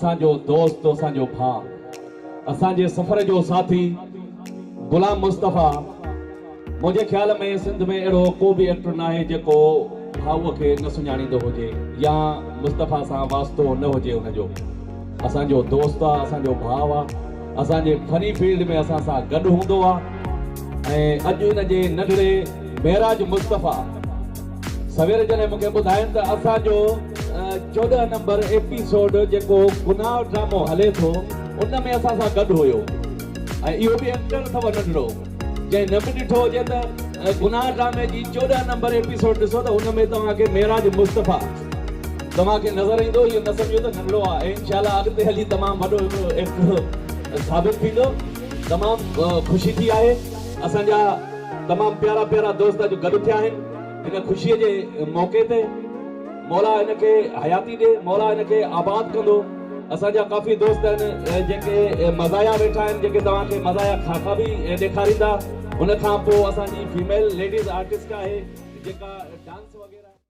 असांजो दोस्त असांजो भाउ असांजे सफ़र जो साथी गुलाम मुस्तफ़ा। मुझे ख्याल में सिंध में अड़ो को भी एक्टर ना है जो भाऊ के न सुञाणींदो हुजे या मुस्तफ़ा सां वास्तो न हुजे उनजो। असांजो दोस्त आहे, असांजो भाउ आहे, असांजे फनी फील्ड में असां सां गॾु हूंदो आहे। ऐं अॼु हिनजे नंढड़े महराज मुस्तफ़ा सवेरे जॾहिं मूंखे ॿुधाइनि त असांजो 14 नंबर एपिसोड जेको गुनाह ड्रामो हले थो उन में असां सां गॾु हुयो। ऐं इहो बि एक्टर अथव नंढड़ो, जंहिं न बि ॾिठो हुजे त गुनाह ड्रामे जी 14 नंबर एपिसोड ॾिसो त हुन में तव्हांखे महराज मुस्तफ़ा तव्हांखे नज़र ईंदो। इहो न सम्झो त नंढड़ो आहे, ऐं इंशाअल्लाह अॻिते हली तमामु वॾो एक्टर साबित थींदो। तमामु ख़ुशी थी आहे, असांजा तमामु प्यारा प्यारा दोस्त अॼु गॾु थिया आहिनि हिन ख़ुशीअ जे मौक़े ते। मौला हिनखे हयाती ॾे, मौला हिनखे आबाद कंदो। असांजा काफ़ी दोस्त आहिनि जेके मज़ाया वेठा आहिनि, जेके तव्हांखे मज़ाया खाका बि ॾेखारींदा। हुन खां पोइ असांजी फीमेल लेडीज़ आर्टिस्ट आहे जेका डांस वग़ैरह